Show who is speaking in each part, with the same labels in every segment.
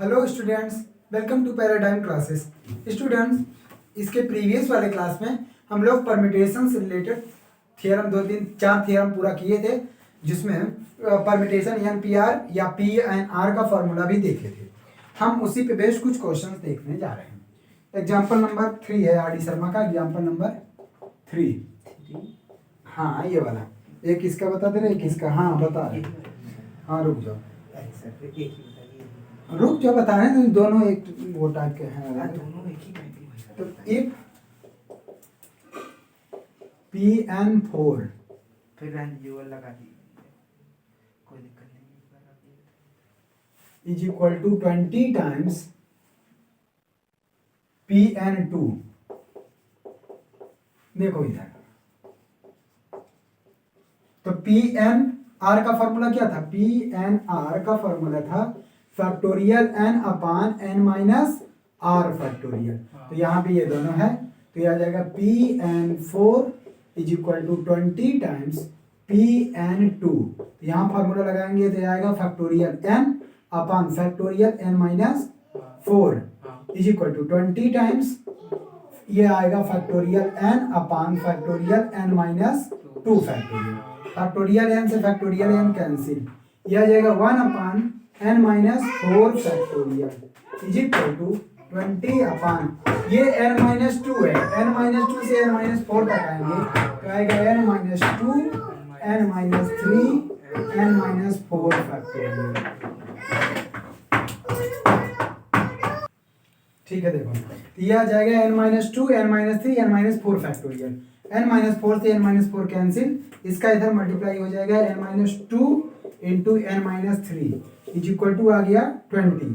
Speaker 1: Hello students, welcome to paradigm classes. Students, इसके previous वाले class में हम लोग परमिटेशन से रिलेटेड थियरम 2 3 4 थियरम पूरा किए थे, जिसमें परमिटेशन एन पी आर या पी एन आर का फॉर्मूला भी देखे थे। हम उसी पे बेस्ड कुछ क्वेश्चंस देखने जा रहे हैं। एग्जाम्पल नंबर 3 है आर डी शर्मा का, एग्जाम्पल नंबर 3। हाँ, ये वाला एक इसका बता दे रहे, एक इसका। हाँ बता रहे। हाँ रुक जाओ, रुक जो बता रहे हैं, तो दोनों एक वो टाइप के हैं।
Speaker 2: दोनों एक ही टाइप के।
Speaker 1: तो इफ Pn4
Speaker 2: फिर यूएल लगा दी, कोई दिक्कत नहीं
Speaker 1: is equal to 20 times Pn2। देखो इधर, तो Pnr का फॉर्मूला क्या था? Pnr का फॉर्मूला था factorial n upon n minus R factorial. तो यहाँ पे ये दोनों है, तो ये आ जाएगा Pn4 is equal to 20 times Pn2। यहाँ फार्मूला लगाएंगे तो आएगा factorial n upon factorial n minus 4 is equal to 20 times, ये आएगा factorial n upon factorial n minus 2 factorial. Factorial n से फैक्टोरियल n कैंसिल, यह आ जाएगा 1 upon n minus 4 factorial is equal to 20 upon, ये n माइनस 2 है, n minus 2 से n minus 4 तक आएंगे, तो आएगा n minus 2 n minus 3 n minus 4 factorial. ठीक है, देखो तो ये आ जाएगा n minus 2 n minus 3 n minus 4 factorial. n minus 4 से n माइनस 4 कैंसिल, इसका इधर मल्टीप्लाई हो जाएगा n minus 2 into n minus 3 is equal to आ गया 20।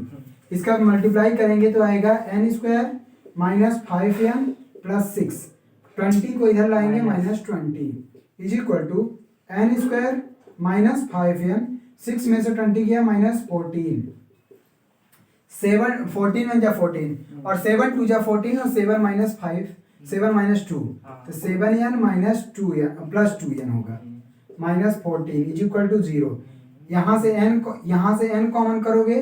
Speaker 1: इसका मल्टीप्लाई करेंगे तो आएगा n square minus 5n plus 6, 20 को इधर लाएंगे minus 20 is equal to n square minus 5n, 6 में से 20 गया माइनस 14, 7 14 में जा 14 और 7 2 जा 14 और 7 माइनस 5 7 माइनस 2, तो 7n minus 2n plus 2n होगा माइनस 14 इज इक्वल टू 0। यहाँ से n कॉमन करोगे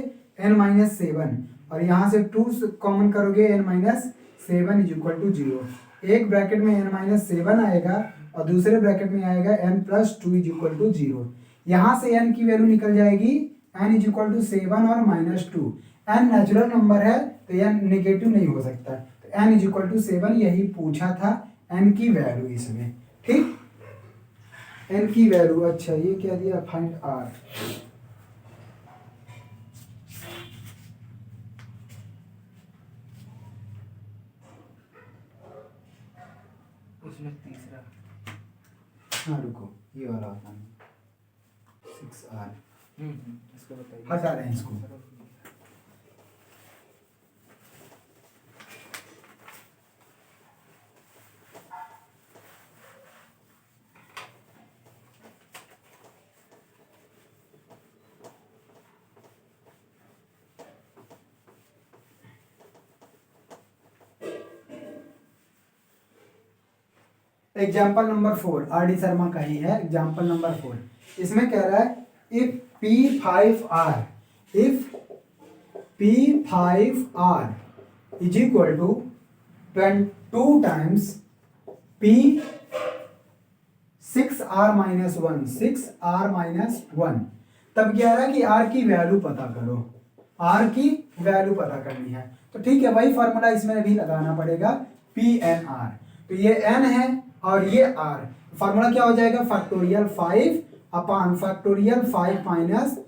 Speaker 1: n माइनस 7 और यहाँ से 2 कॉमन करोगे n minus 7 is equal to 0। एक ब्रैकेट में n माइनस 7 आएगा और दूसरे ब्रैकेट में आएगा n plus 2 is equal to 0। यहाँ से n की वैल्यू निकल जाएगी n इज इक्वल टू 7 और माइनस 2। n नेचुरल नंबर है तो n नेगेटिव नहीं हो सकता, तो n इज इक्वल टू 7 यही पूछा था n की वैल्यू इसमें। ठीक, n की वैल्यू। अच्छा ये क्या दिया? Find r।
Speaker 2: उसमें तीसरा।
Speaker 1: हाँ रुको, ये वाला आता है 6r,
Speaker 2: इसको बताइए।
Speaker 1: हटा रहे हैं इसको। Example number 4 R D Sharma का ही है। एग्जाम्पल नंबर 4, इसमें कह रहा है if P5R is equal to 2 times P6R minus 1 6R minus 1, तब क्या रहा कि R की वैल्यू पता करो, R की वैल्यू पता करनी है। तो ठीक है, वही फॉर्मूला इसमें भी लगाना पड़ेगा PnR। तो ये n है और ये r, फार्मूला क्या हो जाएगा? Factorial 5 upon factorial 5 minus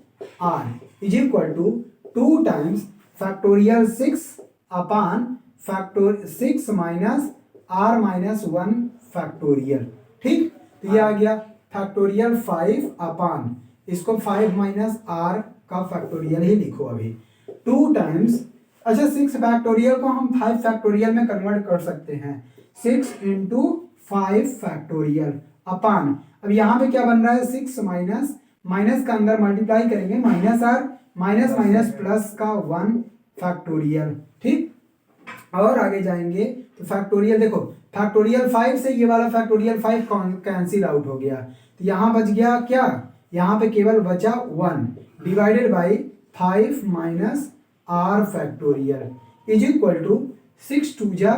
Speaker 1: r is equal to 2 टाइम्स factorial 6 upon factor 6 minus r minus 1 factorial. ठीक, तो ये आ गया फैक्टोरियल 5 अपान, इसको 5 माइनस r का फैक्टोरियल ही लिखो अभी, 2 टाइम्स। अच्छा 6 फैक्टोरियल को हम 5 फैक्टोरियल में कन्वर्ट कर सकते हैं, 6 इंटू 5 फैक्टोरियल अपान, अब यहाँ पे क्या बन रहा है? 6 माइनस माइनस का अंदर मल्टीप्लाई करेंगे minus r minus minus plus का 1 फैक्टोरियल। ठीक, और आगे जाएंगे तो फैक्टोरियल देखो, फैक्टोरियल 5 से ये वाला फैक्टोरियल 5 कैंसिल आउट हो गया, तो यहाँ बच गया क्या? यहाँ पे केवल बचा 1 divided by 5 minus R factorial is equal to 6 2 जा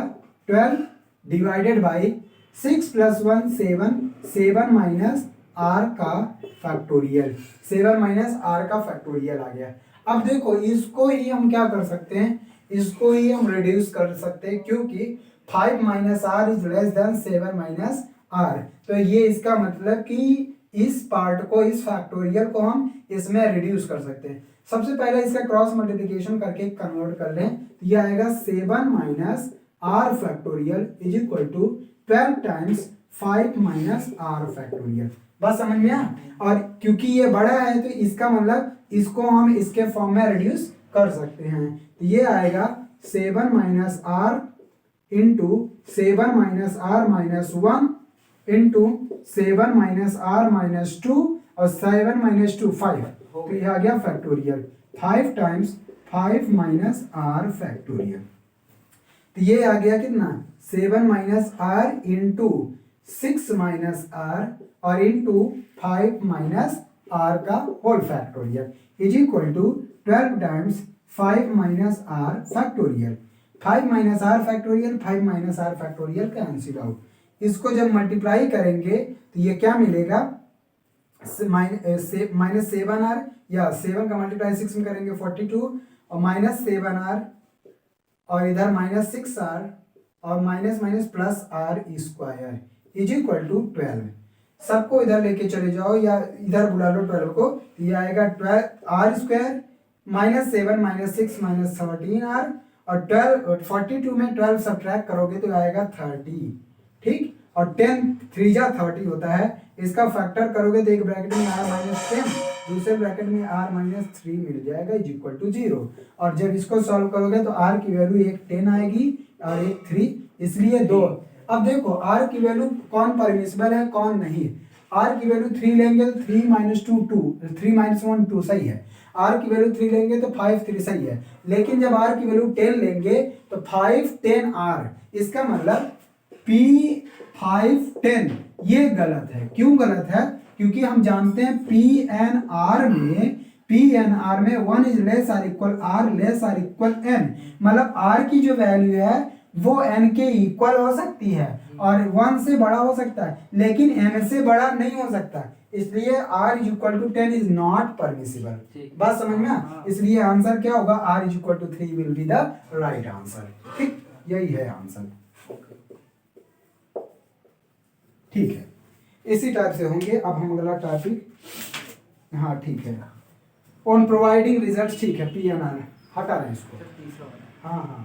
Speaker 1: 12 डिवाइडेड बाई 6 + 1 7 7 माइनस आर का फैक्टोरियल 7 माइनस आर का फैक्टोरियल आ गया। अब देखो इसको ही हम क्या कर सकते हैं, इसको ही हम रिड्यूस कर सकते हैं क्योंकि 5 minus R is less than 7 minus R. तो ये इसका मतलब कि इस पार्ट को, इस फैक्टोरियल को हम इसमें रिड्यूस कर सकते हैं। सबसे पहले इसका क्रॉस मल्टीप्लिकेशन करके कन्वर्ट कर लें तो ये आएगा 7 minus R factorial is equal to 12 times 5 minus R factorial. बस समझ में आया। और क्योंकि ये बड़ा है तो इसका मतलब इसको हम इसके फॉर्म में रिड्यूस कर सकते हैं। तो ये आएगा 7 minus R into 7 minus are minus 1 into 7 minus are minus 2 और 7 माइनस 2 5। तो ये आ गया factorial 5 times 5 minus R factorial. तो ये आ गया कितना 7 minus R into 6 minus R और इंटू 5 माइनस आर का whole factorial is equal to 12 times 5 minus R factorial. 5 minus R factorial 5 minus R factorial cancel out. इसको जब मल्टीप्लाई करेंगे तो ये क्या मिलेगा माइनस 7 आर या 7 का मल्टीप्लाई 6 में करेंगे 42 और माइनस 7 आर और इधर माइनस 6 आर और minus minus plus R square is equal to 12। सबको इधर लेके चले जाओ या इधर बुला लो 12 को। ये आएगा 12 R square minus 7 minus 6 minus 13 R और 12 42 में 12 सब्ट्रैक्ट करोगे तो आएगा 30। ठीक, और 10 3 जा 30 होता है। इसका फैक्टर करोगे तो एक ब्रैकेट में आर माइनस 10 दूसरे ब्रैकेट में आर माइनस 3 मिल जाएगा इज इक्वल टू 0। और जब इसको सॉल्व करोगे तो आर की वैल्यू एक 10 आएगी और एक 3, इसलिए 2। अब देखो आर की वैल्यू कौन परमिसिबल है कौन नहीं। आर की वैल्यू 3 लेंगे तो 3 माइनस 2 2, 3 माइनस 1 2 सही है। आर की वैल्यू 3 लेंगे तो 5 3 सही है। लेकिन जब आर की वैल्यू 10 लेंगे तो 5 10 आर, इसका मतलब P 5 10 ये गलत है। क्यों गलत है? क्योंकि हम जानते हैं PNR में 1 is less are equal R less are equal n, मतलब r की जो वैल्यू है वो n के इक्वल हो सकती है और 1 से बड़ा हो सकता है लेकिन n से बड़ा नहीं हो सकता, इसलिए r is equal to 10 is not permissible. बात समझ में? इसलिए आंसर क्या होगा, r is equal to 3 will be the right answer. ठीक, यही है आंसर। ठीक है, इसी टाइप से होंगे। अब हम अगला टॉपिक, हाँ ठीक है, ऑन प्रोवाइडिंग रिजल्ट। ठीक है, PNR हटा रहे हैं इसको। हाँ हाँ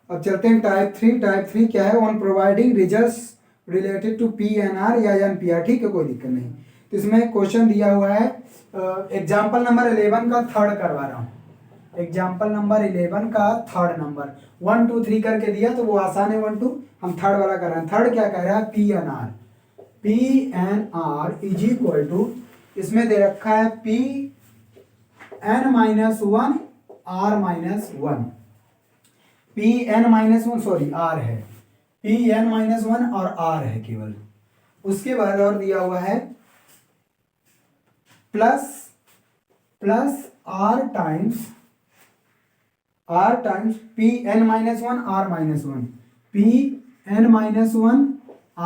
Speaker 1: अब चलते हैं टाइप 3। टाइप 3 क्या है? On providing results related to PNR या NPR। ठीक है, कोई दिक्कत नहीं। तो इसमें क्वेश्चन दिया हुआ है, एग्जाम्पल नंबर 11 का थर्ड करवा रहा हूँ। एग्जाम्पल नंबर 11 का थर्ड नंबर 1 2 3 करके दिया तो वो आसान है 1 2, हम थर्ड वाला कर रहे हैं। थर्ड क्या कह रहा है? PNR इज इक्वल टू, इसमें दे रखा है PN-1 R-1, PN-1 sorry R है, PN-1 और R है केवल। उसके बाद और दिया हुआ है plus R times PN-1 R-1, PN-1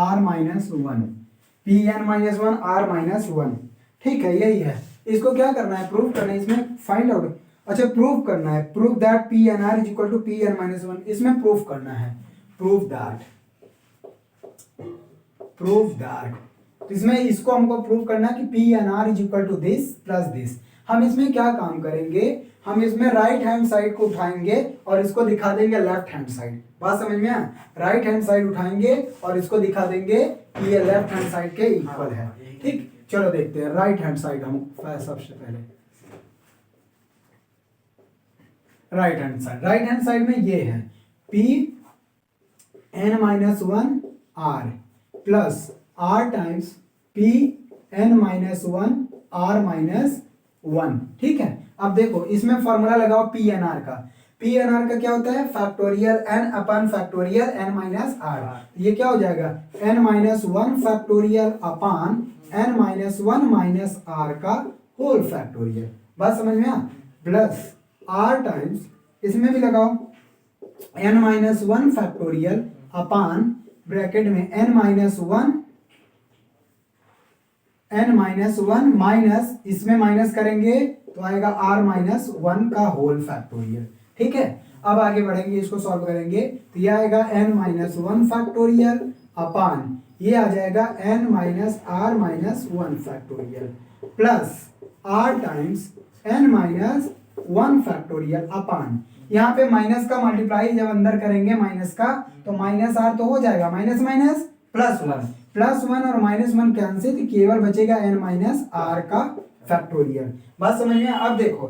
Speaker 1: R-1, PN-1 R-1। ठीक है, यही है। इसको क्या करना है? प्रूव करना है। इसमें फाइंड आउट, अच्छा प्रूव करना है, prove that PNR is equal to PN-1। इसमें प्रूव करना है, प्रूव दैट इसमें इसको हमको प्रूव करना है कि PNR is equal to this plus this. हम इसमें क्या काम करेंगे, हम इसमें राइट हैंड साइड को उठाएंगे और इसको दिखा देंगे लेफ्ट हैंड साइड। बात समझ में आया? राइट हैंड साइड उठाएंगे और इसको दिखा देंगे कि ये लेफ्ट हैंड साइड के इक्वल है। ठीक, चलो देखते हैं राइट हैंड साइड। हम सबसे पहले राइट हैंड साइड में ये है P N minus one R plus are times P N minus one R minus one. ठीक है, अब देखो इसमें फॉर्मूला लगाओ पी एन आर का। पी एन आर का क्या होता है? Factorial N upon factorial N minus R. ये क्या हो जाएगा? N minus one factorial upon N minus one minus R का होल फैक्टोरियल। बात समझ में आ? प्लस आर टाइम्स इसमें भी लगाओ एन माइनस वन फैक्टोरियल अपान ब्रैकेट में एन माइनस वन माइनस इसमें माइनस करेंगे तो आएगा आर माइनस वन का होल फैक्टोरियल। ठीक है, अब आगे बढ़ेंगे, इसको सॉल्व करेंगे तो ये आएगा N minus one factorial upon ये आ जाएगा N minus are minus one factorial plus are times n minus one factorial upon यहाँ पे माइनस का मल्टीप्लाई जब अंदर करेंगे माइनस का तो माइनस आर तो हो जाएगा, माइनस माइनस प्लस वन और माइनस वन कैंसिल तो केवल बचेगा एन माइनस आर का फैक्टोरियल। बात समझ में? अब देखो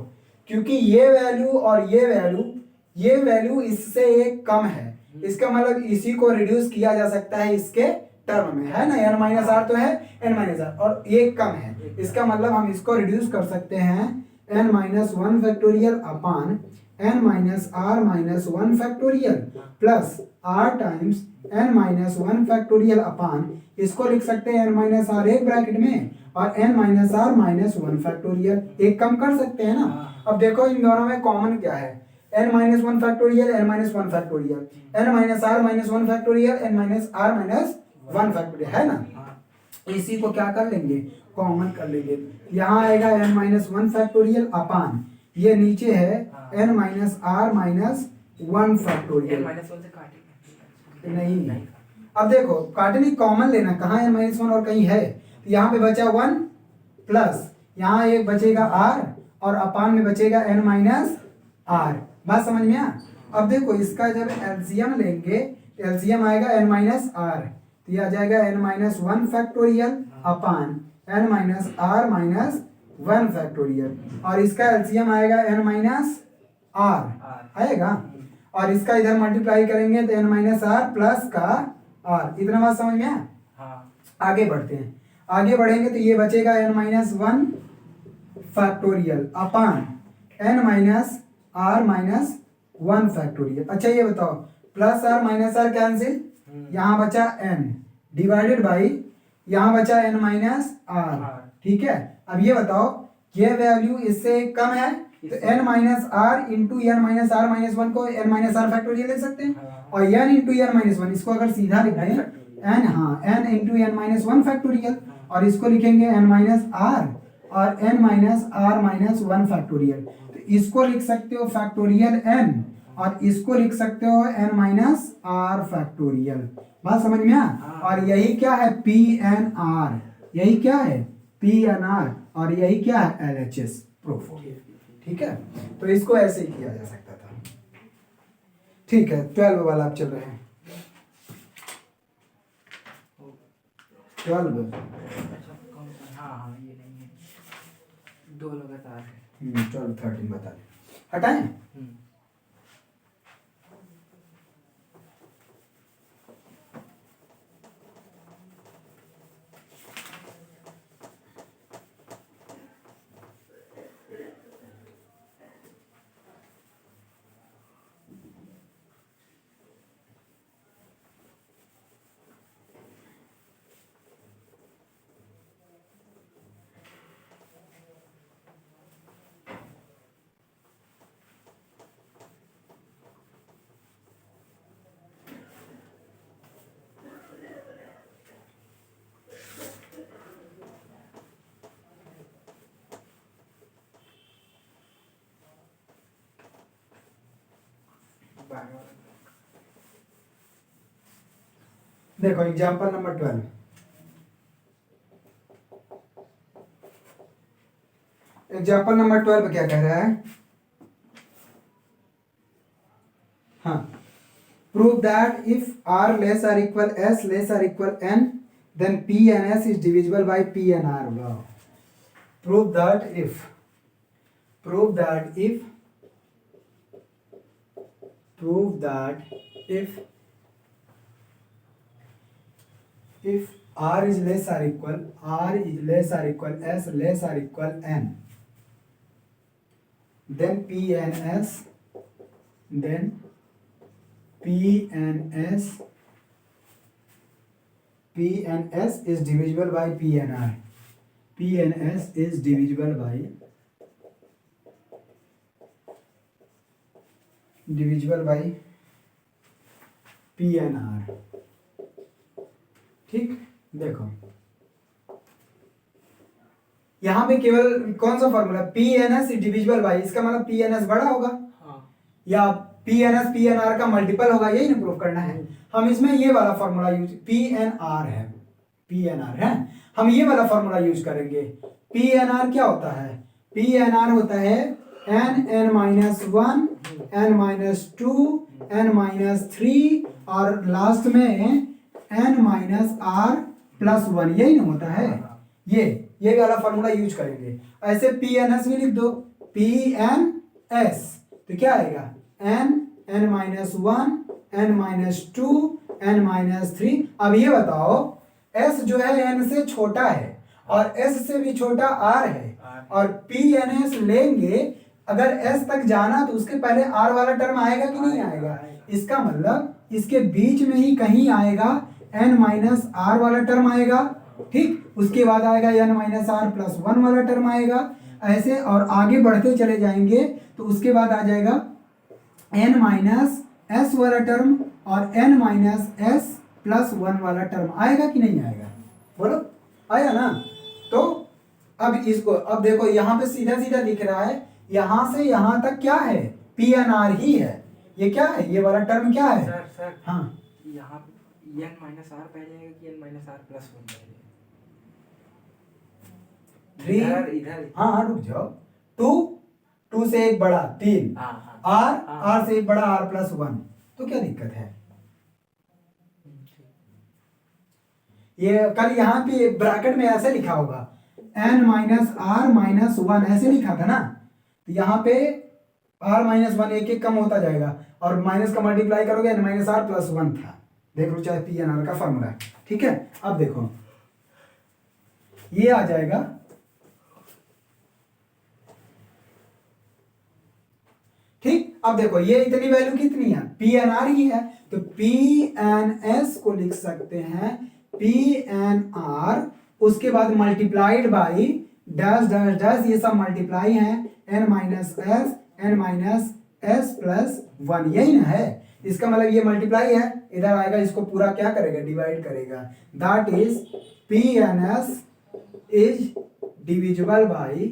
Speaker 1: क्योंकि ये वैल्यू और ये वैल्यू इससे एक कम है, इसका मतलब इसी को रिड्यूस किया जा सकता है इसके टर्म में, है ना? एन माइनस आर तो है एन माइनस आर और ये कम है, इसका मतलब हम इसको रिड्यूस कर सकते हैं n minus one factorial upon N minus are minus one factorial plus are times n minus one factorial upon इसको लिख सकते हैं एन माइनस आर एक ब्रैकेट में और N minus are minus one factorial, एक कम कर सकते हैं ना। अब देखो इन दोनों में कॉमन क्या है? N minus one factorial N minus one factorial N minus are minus one factorial N minus are minus one factorial, है ना? इसी को क्या कर लेंगे? कॉमन कर लेंगे। यहाँ आएगा N minus one factorial upon ये नीचे है N minus are minus one factorial. नहीं, अब देखो काटनी कॉमन लेना, कहाँ एन माइनस वन और कहीं है, तो यहाँ पे बचा वन प्लस यहाँ एक बचेगा आर और अपान में बचेगा एन माइनस आर। बात समझ में आ? अब देखो इसका जब एलसीएम लेंगे एलसीएम आएगा एन माइनस आर तो ये आ जाएगा N minus one factorial upon N minus are minus one factorial और इसका एलसीएम आएगा एन माइनस आर आएगा और इसका इधर मल्टीप्लाई करेंगे तो एन माइनस आर प्लस का आर। इतना बात समझ में आ? आगे बढ़ते हैं, आगे बढ़ेंगे तो ये बचेगा N minus one factorial upon N minus are minus one factorial. अच्छा ये बताओ plus R minus R cancel, यहाँ बचा एन डिवाइडेड बाई यहाँ बचा एन माइनस आर। ठीक है, अब ये बताओ ये वैल्यू इससे कम है तो N minus R into N minus are minus one को एन माइनस आर फैक्टोरियल लिख सकते हैं और N into N minus one इसको अगर सीधा लिख दें एन, हाँ N into N minus one factorial और इसको लिखेंगे एन माइनस आर और N minus are minus one factorial. तो इसको लिख सकते हो फैक्टोरियल एन और इसको लिख सकते हो एन माइनस आर फैक्टोरियल। बात समझ में आ? और यही क्या है? पी एन आर, यही क्या है? पी एन आर और यही क्या है? L H S proof. ठीक है, तो इसको ऐसे ही किया जा सकता था। ठीक है, 12 वाला आप चल रहे हैं 12।
Speaker 2: हाँ ये नहीं है, दो लगातार है।
Speaker 1: 12 13 बता दें, हटाएं। देखो एग्जांपल नंबर 12, एग्जांपल नंबर 12 क्या कह रहा है? हाँ, prove that if r less are equal s less are equal n then PNS is divisible by PNR. Wow. Prove that if R is less or equal S less or equal N, then PNS is divisible by PNR. PNS is divisible by PNR. ठीक, देखो यहां पे केवल कौन सा formula, PNS divisible by, इसका मतलब PNS बड़ा होगा या PNS PNR का मल्टीपल होगा, यही ना प्रूफ करना है। हम इसमें ये वाला फॉर्मूला यूज, PNR है, हम ये वाला फॉर्मूला यूज करेंगे। PNR क्या होता है? PNR होता है n माइनस 1 n -2 n -3 और लास्ट में n -r+1, यही ना होता है। ये वाला फॉर्मूला यूज करेंगे। ऐसे PNS भी लिख दो, PNS तो क्या आएगा n -1 n -2 n -3। अब ये बताओ s जो है n से छोटा है और s से भी छोटा r है, और PNS लेंगे, अगर s तक जाना तो उसके पहले r वाला टर्म आएगा कि नहीं आएगा? इसका मतलब इसके बीच में ही कहीं आएगा n -r वाला टर्म आएगा, ठीक। उसके बाद आएगा n -r+1 वाला टर्म आएगा, ऐसे और आगे बढ़ते चले जाएंगे तो उसके बाद आ जाएगा n -s वाला टर्म और n -s+1 वाला टर्म आएगा कि नहीं आएगा? बोलो, आया ना? तो अब इसको, अब देखो यहाँ पे सीधा सीधा दिख रहा है, यहाँ से यहाँ तक क्या है? PNR ही है। ये क्या है? ये वाला टर्म क्या है?
Speaker 2: सर
Speaker 1: हाँ,
Speaker 2: यहाँ n -r पहले आएगा कि n -r+1 पहले?
Speaker 1: 3
Speaker 2: इधर
Speaker 1: हाँ रुक जाओ, 2 से एक बड़ा 3, r से एक बड़ा r+1, तो क्या दिक्कत है? ये कल यहाँ पे ब्रैकेट में ऐसे लिखा होगा n -r-1 ऐसे लिखा था ना, तो यहाँ पे r-1 एक एक कम होता जाएगा और माइनस का मल्टीप्लाई करोगे n -r+1 था। देख लो, चाहे PNR का फॉर्मूला है, ठीक है। अब देखो ये आ जाएगा, ठीक। अब देखो ये इतनी वैल्यू कितनी है? PNR ही है, तो PNS को लिख सकते हैं PNR, उसके बाद multiplied by dash dash dash, ये सब मल्टीप्लाई है n -s+1, यही ना है। इसका मतलब ये मल्टीप्लाई है, इधर आएगा, इसको पूरा क्या करेगा? डिवाइड करेगा। That is PNS is divisible by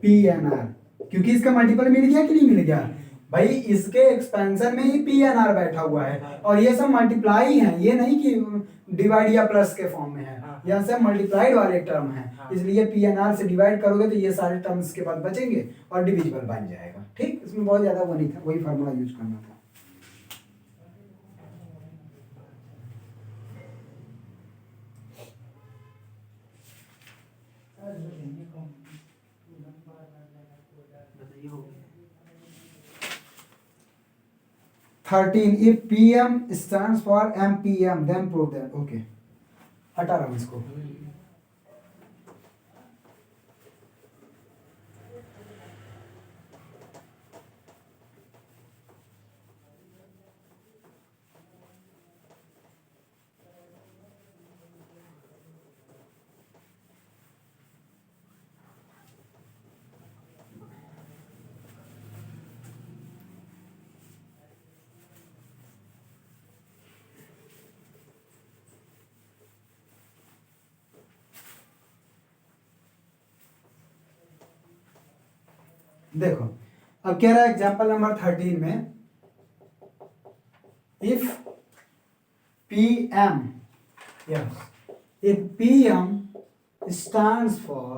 Speaker 1: PNR, क्योंकि इसका मल्टीपल मिल गया कि नहीं मिल गया भाई? इसके एक्सपेंशन में ही PNR बैठा हुआ है और ये सब मल्टीप्लाई है, ये नहीं कि डिवाइड या प्लस के फॉर्म में है, यह सब मल्टीप्लाइड वाले टर्म है, इसलिए PNR से डिवाइड करोगे तो ये सारे टर्म्स के बाद बचेंगे और डिविजिबल बन जाएगा, ठीक। इसमें बहुत ज्यादा वो नहीं था, वही फार्मूला यूज करना था।
Speaker 2: बताइए हो गया।
Speaker 1: 13 if PM stands for MPM then prove that, okay, हटा रहा हूँ इसको। देखो अब कह रहा है एग्जाम्पल नंबर 13 में, if PM, yes, if PM stands for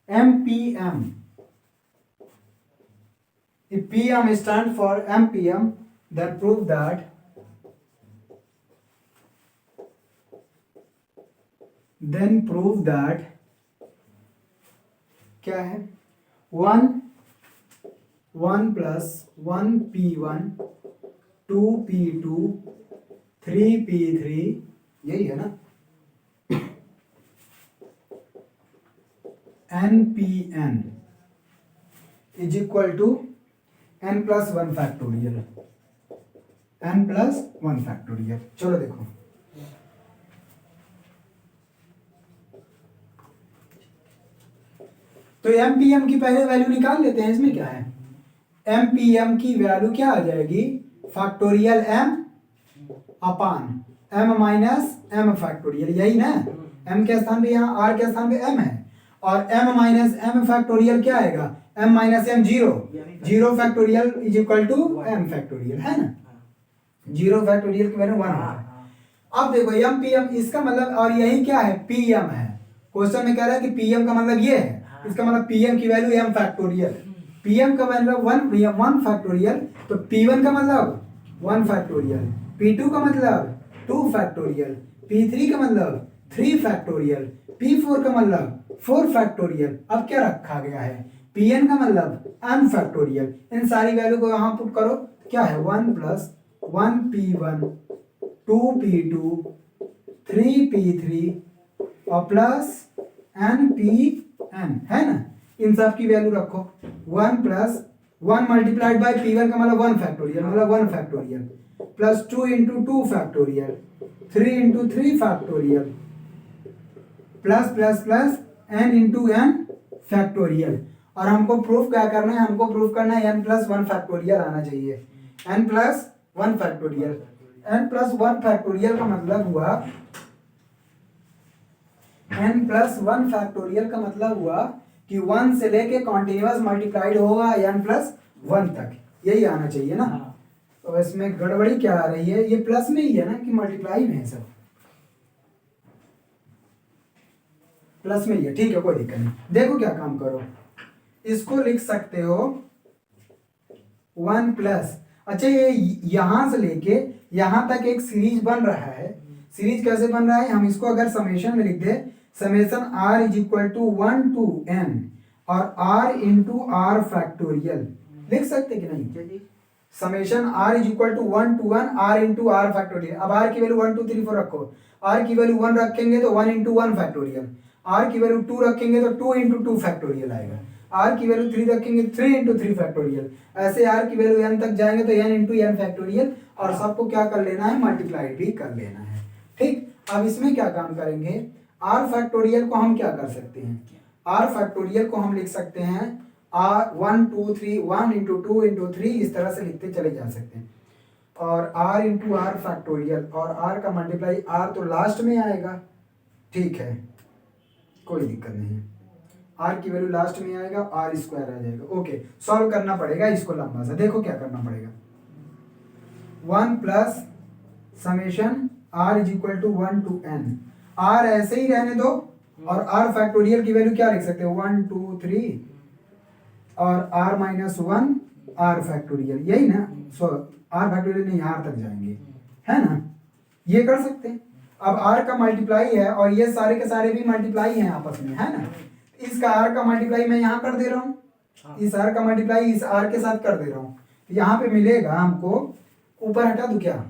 Speaker 1: MPM, if PM stands for MPM, then prove that क्या है 1 प्लस 1P1 2P2 3P3 यही है ना NPN is equal to n plus 1 factorial चलो देखो तो MPM की पहले वैल्यू निकाल लेते हैं। इसमें क्या है MPM की वैल्यू क्या आ जाएगी फैक्टोरियल m अपान m माइनस m फैक्टोरियल यही ना m के स्थान पे यहाँ r के स्थान पे m है और m माइनस m फैक्टोरियल क्या आएगा m minus m zero factorial is equal to m factorial है ना जीरो फैक्टोरियल की वैल्यू 1 होता है। अब देखो MPM इसका मतलब और यही क्या है PM है क्वेश्चन में कह रहा है कि PM का मतलब ये है इसका मतलब PM की वैल्यू m फैक्टोरियल PM का मतलब 1 फैक्टोरियल तो P1 का मतलब 1 फैक्टोरियल P2 का मतलब 2 फैक्टोरियल P3 का मतलब 3 फैक्टोरियल P4 का मतलब 4 फैक्टोरियल। अब क्या रखा गया है Pn का मतलब m फैक्टोरियल इन सारी वैल्यू को यहाँ पुट करो क्या है 1 प्लस 1P1 2P2 3P3 और प्लस NPN है ना इन सब की वैल्यू रखो 1 प्लस 1 मल्टीप्लाइड बाय P1 का मतलब 1 फैक्टोरियल मतलब 1 factorial plus 2 into 2 factorial 3 into 3 factorial plus plus plus n into n factorial और हमको प्रूफ क्या करना है हमको प्रूफ करना है n प्लस 1 फैक्टोरियल आना चाहिए n plus 1 factorial n plus 1 factorial का मतलब हुआ n प्लस 1 फैक्टोरियल का मतलब हुआ कि 1 से लेके कॉन्टिन्यूअस मल्टीप्लाइड होगा n प्लस 1 तक यही आना चाहिए ना तो इसमें गड़बड़ी क्या आ रही है ये प्लस में ही है ना कि मल्टीप्लाई में है सब प्लस में ही है ठीक है कोई दिक्कत नहीं। देखो क्या काम करो इसको लिख सकते हो 1 प्लस अच्छा ये यहां से लेके यहां तक एक सीरीज बन रहा है सीरीज कैसे बन रहा है हम इसको अगर समेशन में लिख दे summation r is equal to 1 to n और r इंटू आर फैक्टोरियल लिख सकते कि नहीं समेशन r is equal to 1 to 1 r into r factorial. अब r की वैल्यू 1 2 3 4 रखो r की वैल्यू 1 रखेंगे तो 1 इंटू 1 फैक्टोरियल r की वैल्यू 2 रखेंगे तो 2 इंटू 2 फैक्टोरियल आएगा r की वैल्यू 3 रखेंगे 3 इंटू 3 फैक्टोरियल ऐसे r की वैल्यू n तक जाएंगे तो n इंटू n फैक्टोरियल और सबको क्या कर लेना है मल्टीप्लाई भी कर लेना है ठीक। अब इसमें क्या काम करेंगे r फैक्टोरियल को हम क्या कर सकते हैं r फैक्टोरियल को हम लिख सकते हैं r 1 2 3 1 इंटू 2 इंटू 3 इस तरह से लिखते चले जा सकते हैं और r इंटू आर फैक्टोरियल और r का मल्टीप्लाई r तो लास्ट में आएगा ठीक है कोई दिक्कत नहीं है r की वैल्यू लास्ट में आएगा r स्क्वायर आ जाएगा ओके सॉल्व करना पड़ेगा इसको लंबा सा देखो क्या करना पड़ेगा 1 plus summation r is equal to 1 to n r ऐसे ही रहने दो और r फैक्टोरियल की वैल्यू क्या लिख सकते हो 1 2 3 और r माइनस 1 r फैक्टोरियल यही ना सो r फैक्टोरियल नहीं r तक जाएंगे है ना ये कर सकते हैं। अब r का मल्टीप्लाई है और ये सारे के सारे भी मल्टीप्लाई हैं आपस में है ना इसका r का मल्टीप्लाई मैं यहाँ कर दे रहा हूँ इस r का मल्टीप्लाई इस r के साथ कर दे रहा हूँ यहाँ पे मिलेगा हमको ऊपर हटा दूं क्या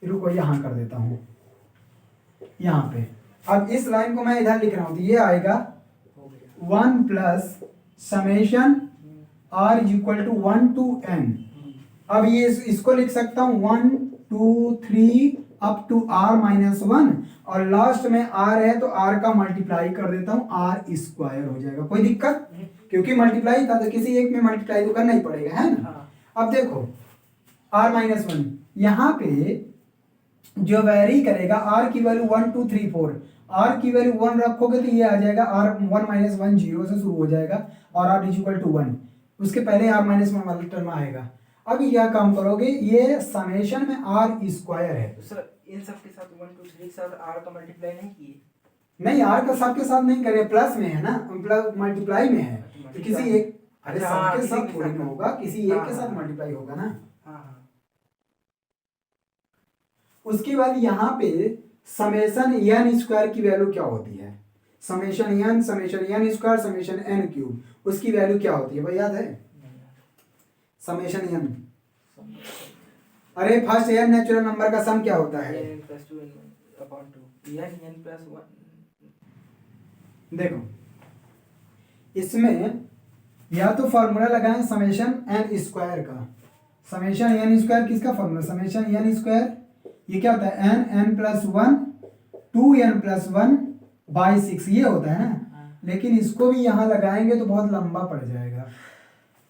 Speaker 1: रुको यहाँ कर देता हूँ यहाँ पे अब इस लाइन को मैं इधर लिख रहा हूँ तो ये आएगा 1 plus summation r is equal to 1 to n। अब ये इसको लिख सकता हूँ 1 2 3 अप टू r माइनस 1 और लास्ट में r है तो r का मल्टीप्लाई कर देता हूँ r स्क्वायर हो जाएगा कोई दिक्कत क्योंकि मल्टीप्लाई था तो किसी एक में मल्टीप्लाई तो करना ही पड़ेगा है ना। अब देखो r माइनस 1 यहाँ पे जो वेरी करेगा r की वैल्यू 1 2 3 4 r की वैल्यू 1 रखोगे तो ये आ जाएगा r 1 माइनस 1 0 से शुरू हो जाएगा और r इज इक्वल टू 1 उसके पहले r माइनस 1 वाला टर्म आएगा। अब क्या काम करोगे ये समेशन में r स्क्वायर है
Speaker 2: तो सर इन सब के साथ 1 2 3 के साथ r का मल्टीप्लाई नहीं किए
Speaker 1: नहीं, आर का सबके साथ नहीं करें, प्लस में है ना, प्लस मल्टीप्लाई में है, तो किसी एक, अरे
Speaker 2: हाँ,
Speaker 1: सबके
Speaker 2: किसी
Speaker 1: साथ
Speaker 2: के
Speaker 1: थोड़ी
Speaker 2: साथ।
Speaker 1: ना होगा, किसी एक
Speaker 2: हाँ,
Speaker 1: के साथ
Speaker 2: हाँ।
Speaker 1: मल्टीप्लाई होगा ना।
Speaker 2: हाँ हाँ
Speaker 1: उसके बाद यहाँ पे समेशन एन स्क्वायर की वैल्यू क्या होती है, summation N square summation N cube, उसकी वैल्यू क्या होती है भाई, याद है? समेशन एन, अरे फर्स्ट एन नेचुरल नंबर का सम क्या होता है?
Speaker 2: n plus 2 n upon 2 n plus 1।
Speaker 1: देखो इसमें या तो फॉर्मूला लगाएं समेशन एन स्क्वायर का, समेशन एन स्क्वायर किसका फॉर्मूला, समेशन एन स्क्वायर ये क्या होता है, N plus one 2n+1 by 6 ये होता है ना। लेकिन इसको भी यहाँ लगाएंगे तो बहुत लंबा पड़ जाएगा,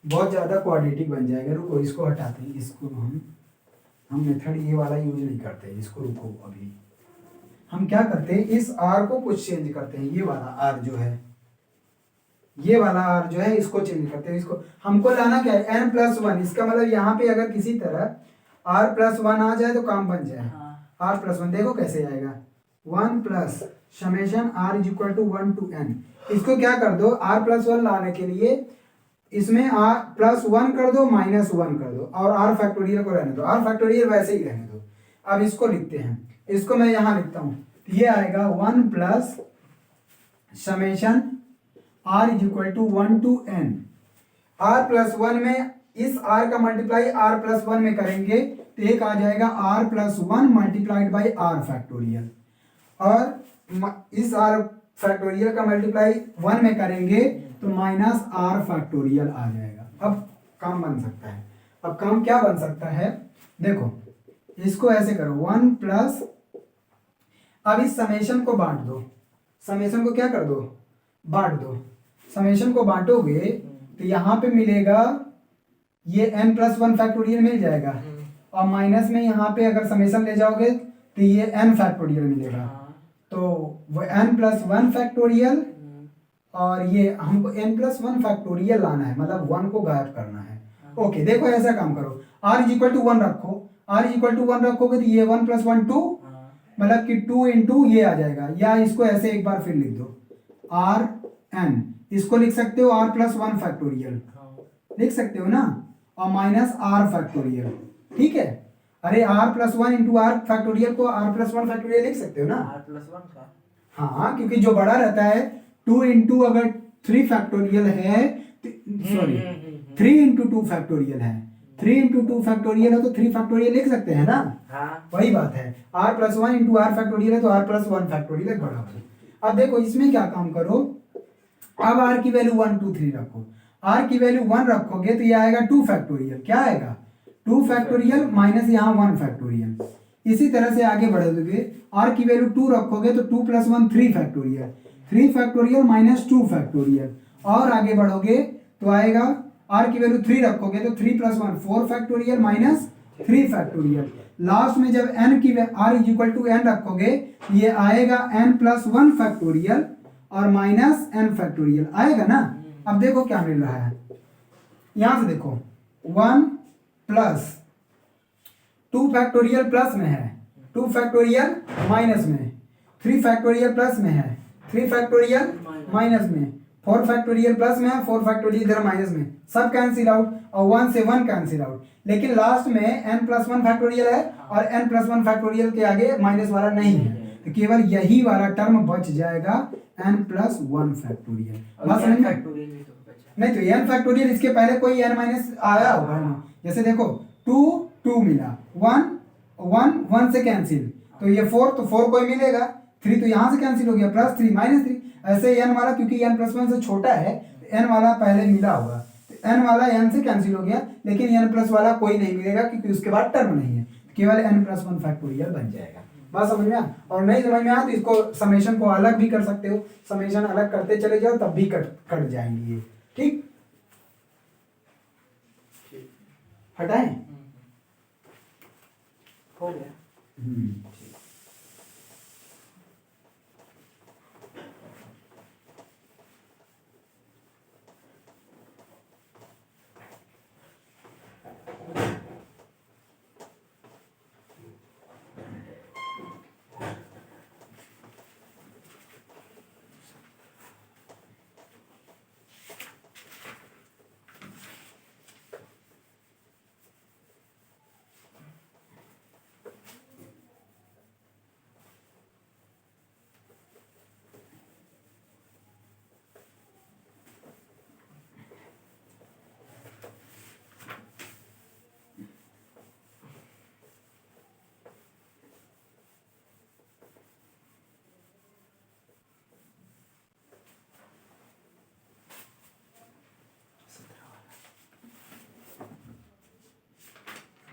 Speaker 1: बहुत ज़्यादा क्वाड्रेटिक बन जाएगा। रुको इसको हटाते हैं, इसको हम मेथड ये वाला यूज नहीं करते, इसको रुको, अभी हम क्या करते हैं, इस आर को कुछ चेंज करते हैं, ये वाला आर जो है, ये वाला आर जो है इसको चेंज करते हैं, इसको हमको लाना क्या है, n+1, इसका मतलब यहाँ पे अगर किसी तरह r+1 आ जाए तो काम बन जाए। r+1 देखो कैसे आएगा, 1 plus summation r is equal to 1 to n, इसको क्या कर दो, r+1 लाने के लिए इसमें r+1 कर दो -1 कर दो और r फैक्टोरियल को रहने दो, r फैक्टोरियल वैसे ही रहने दो। अब इसको लिखते हैं, इसको मैं यहाँ लिखता हूँ, ये आएगा 1 plus summation r is equal to 1 to n, r+1 में इस r का मल्टीप्लाई r+1 में करेंगे तो एक आ जाएगा r+1 multiplied by r factorial, और इस r फैक्टोरियल का मल्टीप्लाई 1 में करेंगे तो माइनस r फैक्टोरियल आ जाएगा। अब काम बन सकता है, अब काम क्या बन सकता है, देखो इसको ऐसे करो 1 प्लस, अब इस समेशन को बांट दो, समेशन को क्या कर दो, बांट दो, समेशन को बांटोगे तो यहाँ पे मिलेगा ये n+1 फैक्टोरियल मिल जाएगा, और माइनस में यहाँ पे अगर समेशन ले जाओगे तो ये n फैक्टोरियल मिलेगा, तो वो n+1 फैक्टोरियल, और ये हमको n+1 फैक्टोरियल लाना है, मतलब 1 को गायब करना है। ओके देखो ऐसा काम करो, r इज इक्वल टू 1 रखो, r इज इक्वल टू 1 रखोगे तो ये 1 + 1 2, मतलब कि 2 इंटू ये आ जाएगा, या इसको ऐसे एक बार फिर लिख दो rn, इसको लिख सकते हो r+1 फैक्टोरियल लिख सकते हो ना, और माइनस r फैक्टोरियल, ठीक है। अरे r+1 इंटू r फैक्टोरियल को r+1 फैक्टोरियल लिख सकते हो ना,
Speaker 2: r+1 का,
Speaker 1: हाँ क्योंकि जो बड़ा रहता है 2 इंटू अगर 3 फैक्टोरियल है, सॉरी 3 इंटू 2 फैक्टोरियल है, 3 इंटू 2 फैक्टोरियल है तो 3 फैक्टोरियल लिख सकते हैं ना,
Speaker 2: हाँ
Speaker 1: वही बात है, r+1 इंटू r फैक्टोरियल है तो r+1 फैक्टोरियल बराबर। अब देखो इसमें क्या काम करो, अब r की वैल्यू 1 2 3 रखो, r की वैल्यू 1 रखोगे तो ये आएगा 2 फैक्टोरियल, क्या आएगा 2 फैक्टोरियल माइनस यहाँ 1 फैक्टोरियल, इसी तरह से आगे बढ़ोगे, r की वैल्यू 2 रखोगे तो 2 + 1 3 फैक्टोरियल, 3 फैक्टोरियल माइनस 2 फैक्टोरियल, और आगे बढ़ोगे तो आएगा r की वैल्यू 3 रखोगे तो 3 + 1 4 फैक्टोरियल माइनस 3 फैक्टोरियल, लास्ट में जब n की r is equal to n रखोगे ये आएगा n+1 फैक्टोरियल और माइनस n फैक्टोरियल आएगा ना। अब देखो क्या मिल रहा है, यहां से देखो 1 प्लस 2 फैक्टोरियल प्लस में है, 2 फैक्टोरियल माइनस में, 3 फैक्टोरियल प्लस में है, 3 फैक्टोरियल माइनस में, 4 फैक्टोरियल प्लस में है, 4 फैक्टोरियल इधर माइनस में, सब कैंसिल आउट, और 1 से 1 कैंसिल आउट, लेकिन लास्ट में n+1 फैक्टोरियल है और n+1 फैक्टोरियल के आगे माइनस वाला नहीं है, तो केवल यही वाला टर्म बच जाएगा n+1 फैक्टोरियल। बस समझ में?
Speaker 2: फैक्टोरियल भी तो बचा,
Speaker 1: नहीं तो n फैक्टोरियल इसके पहले कोई n माइनस आया होगा ना, जैसे देखो 2 2 मिला, 1 1 1 से कैंसिल, तो ये 4 तो 4 कोई मिलेगा, 3 तो यहाँ से कैंसिल हो गया, +3 -3, ऐसे n वाला क्योंकि n+1 से छोटा है n वाला पहले मिला होगा, तो n वाला n से कैंसिल हो गया, लेकिन n+ वाला कोई नहीं मिलेगा क्योंकि उसके बाद टर्म नहीं है, केवल n+1 फैक्टोरियल बन जाएगा। बात समझ में आ, और नहीं समझ में आ तो इसको समेशन को अलग भी कर सकते हो, समेशन अलग करते चले जाओ तब भी कट जाएंगे ये, ठीक। हटाएं,
Speaker 2: हो गया।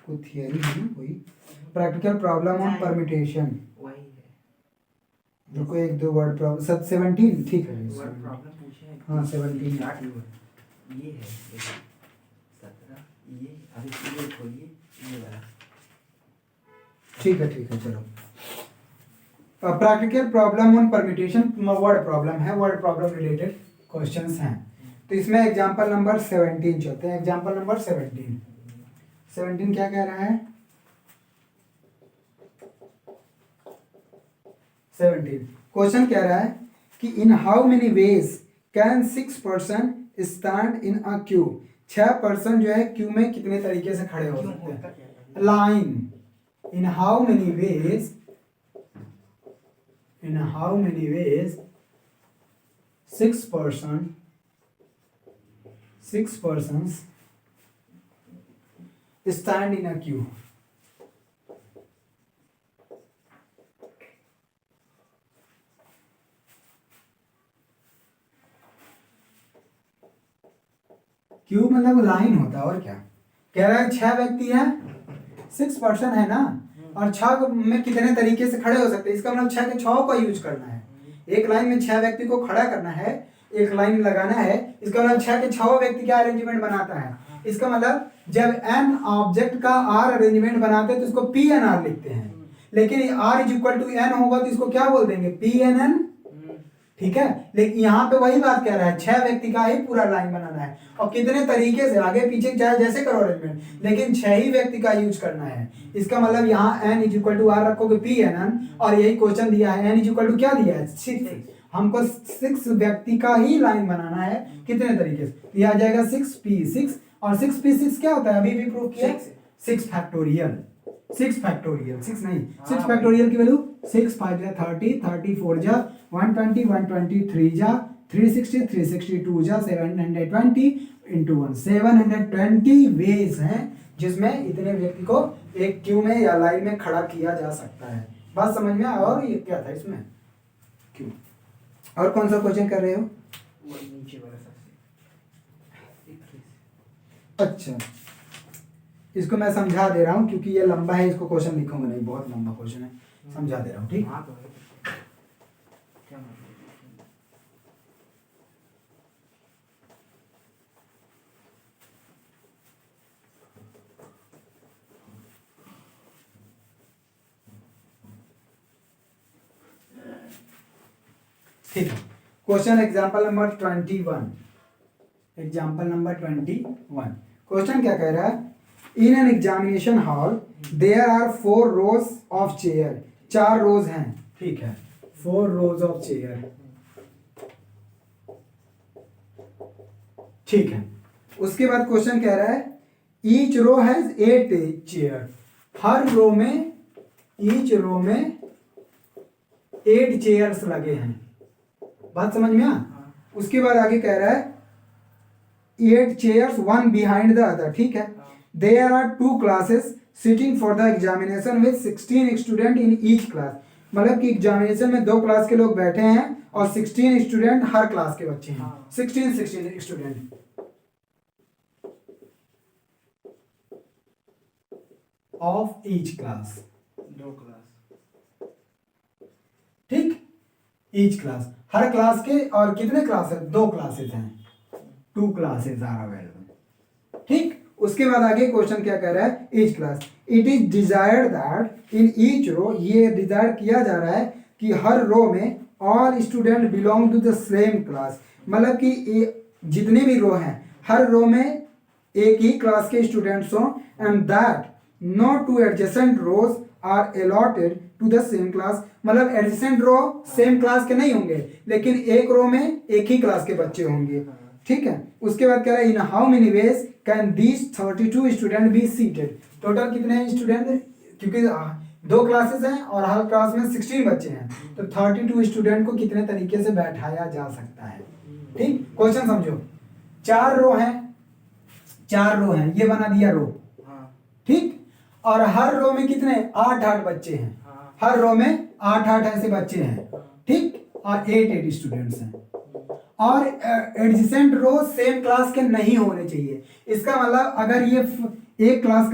Speaker 1: कोई थियरी है ना कोई? प्रैक्टिकल प्रॉब्लम ऑन परम्यूटेशन,
Speaker 2: वही है
Speaker 1: देखो एक दो वर्ड प्रॉब्लम, सब 17 ठीक है।
Speaker 2: वर्ड प्रॉब्लम पूछे हैं।
Speaker 1: हाँ 17
Speaker 2: क्या की वर्ड ये है देखो 17 ये अभी ये खोलिए ये वाला
Speaker 1: ठीक है चलो। Practical problem on permutation word problem है, वर्ड प्रॉब्लम रिलेटेड क्वेश्चंस हैं। तो इसमें एग्जांपल नंबर 17 चलते हैं। एग्जांपल नंबर 17 क्या कह रहा है? 17 क्वेश्चन कह रहा है कि in how many ways can 6 person stand in a Q. 6 person जो है क्यू में कितने तरीके से खड़े हो सकते हैं? Line. In how many ways, in how many ways 6 persons stand in a queue। Q मतलब लाइन होता है और क्या। कह रहा है 6 व्यक्ति हैं, 6 पर्सन है ना, और 6 में कितने तरीके से खड़े हो सकते हैं। इसका मतलब 6 के 6 का यूज करना है। एक लाइन में 6 व्यक्ति को खड़ा करना है, एक लाइन लगाना है। इसका मतलब 6 के 6 व्यक्ति का अरेंजमेंट बनाता है। इसका मतलब जब n ऑब्जेक्ट का r अरेंजमेंट बनाते हैं तो इसको पी एन आर लिखते हैं, लेकिन r is equal to n होगा तो इसको क्या बोल देंगे? P N N. ठीक है, लेकिन यहाँ पे वही बात कह रहा है 6 व्यक्ति का ही पूरा लाइन बनाना है, और कितने तरीके से आगे पीछे चाहे जैसे करो अरेंजमेंट, लेकिन 6 ही व्यक्ति का यूज करना है। इसका मतलब यहाँ n is equal to R रखोगे पी एन एन, और यही क्वेश्चन दिया है n इज इक्वल टू क्या दिया है? 6। हमको 6 व्यक्ति का ही लाइन बनाना है, कितने तरीके से? ये आ जाएगा 6p6, और 6p6 क्या होता है? अभी भी प्रूव किया 6 फैक्टोरियल। 6 फैक्टोरियल 6 नहीं, 6 फैक्टोरियल की वैल्यू 6 5 जा 30, 34 जा 120, 123 जा 360, 362 जा 720 इंटू 1, 720 वेज हैं जिसमें इतने व्यक्ति को एक क्यू में या लाइन में खड़ा किया जा सकता है। बात समझ में? और ये क्या था इसमें? क्यू। और कौन सा क्वेश्चन कर रहे हो?
Speaker 2: वो नीचे वाला सबसे 21।
Speaker 1: अच्छा, इसको मैं समझा दे रहा हूँ क्योंकि ये लंबा है, इसको क्वेश्चन लिखूंगा नहीं, बहुत लंबा क्वेश्चन है, समझा दे रहा हूँ। ठीक,
Speaker 2: हाँ तो क्या मतलब
Speaker 1: ठीक है। Question example number 21। Example number 21 question क्या कह रहा है? In an examination hall there are 4 rows of chair. 4 rows हैं, ठीक है, 4 रोज ऑफ चेयर। ठीक है, उसके बाद क्वेश्चन कह रहा है each row has 8 chair. Her row में, ईच रो में 8 चेयर्स लगे हैं। बात समझ में आ? उसके बाद आगे कह रहा है 8 chairs one behind the other. ठीक है, there are 2 classes sitting for the examination with 16 student in each class. मतलब कि एग्जामिनेशन में 2 क्लास के लोग बैठे हैं और 16 स्टूडेंट हर क्लास के बच्चे हैं। 16 student of each class.
Speaker 2: 2 class.
Speaker 1: ठीक, ईच क्लास, हर क्लास के, और कितने क्लास है? 2 क्लासेस हैं, 2 क्लासेस आर अवेलेबल। ठीक, उसके बाद आगे क्वेश्चन क्या कह रहा है? Each class it is desired that in each row, ये डिजायर किया जा रहा है कि हर रो में all student belong to the same class. मतलब कि जितने भी रो हैं हर रो में एक ही क्लास के स्टूडेंट्स हों, and that no 2 adjacent rows are allotted to the same class. मतलब एडजेसेंट रो सेम क्लास के नहीं होंगे, लेकिन एक रो में एक ही क्लास के बच्चे होंगे। ठीक है, उसके बाद कह रहा है in how many ways can these 32 student be seated. Total कितने स्टूडेंट? क्योंकि 2 क्लासेस हैं और हर क्लास में 16 बच्चे हैं, तो 32 स्टूडेंट को कितने तरीके से बैठाया जा सकता है। ठीक, क्वेश्चन समझो। 4 रो हैं, 4 रो हैं, ये बना दिया रो। ठीक, और हर रो में कितने? 8-8 बच्चे हैं। हर रो में 8-8 ऐसे बच्चे हैं। ठीक, और 8-8 स्टूडेंट्स हैं। और एडजेसेंट रो सेम क्लास के नहीं होने चाहिए। इसका मतलब अगर ये एक क्लास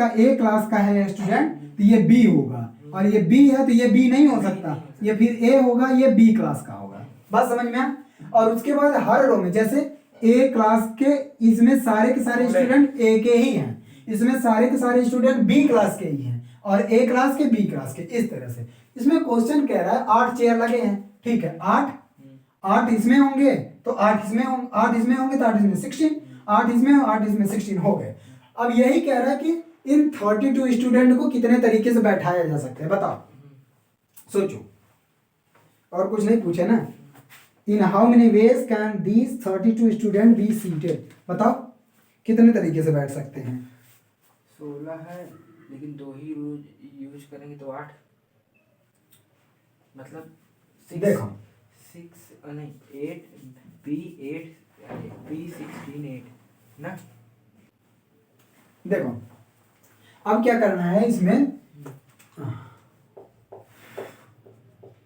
Speaker 1: का है स्टूडेंट तो ये बी होगा, और ये बी है तो ये बी नहीं हो सकता, ये फिर ए होगा, ये बी क्लास का होगा। बात समझ में आ? और उसके बाद हर रो में जैसे ए क्लास के इसमें सारे के सारे स्टूडेंट ए के ही हैं, इसमें सारे के सारे स्टूडेंट बी क्लास के ही हैं, और ए क्लास के बी क्लास के, इस तरह से। इसमें क्वेश्चन कह रहा है 8 चेयर लगे हैं, ठीक है, 8 इसमें होंगे तो 8 इसमें होंगे, 8 इसमें होंगे तो 8 इसमें 16, 8 इसमें 8 इसमें 16 हो गए। अब यही कह रहा है कि इन 32 स्टूडेंट को कितने तरीके से बैठाया जा सकता है, बताओ, सोचो। और कुछ नहीं पूछे ना। In how many ways can these 32 student be seated, बताओ कितने तरीके से बैठ सकते हैं।
Speaker 2: 16 है लेकिन 2 ही यूज करेंगे तो 8, मतलब 6,
Speaker 1: देखो
Speaker 2: 6 नहीं 8 बी 16 8 ना।
Speaker 1: देखो अब क्या करना है इसमें,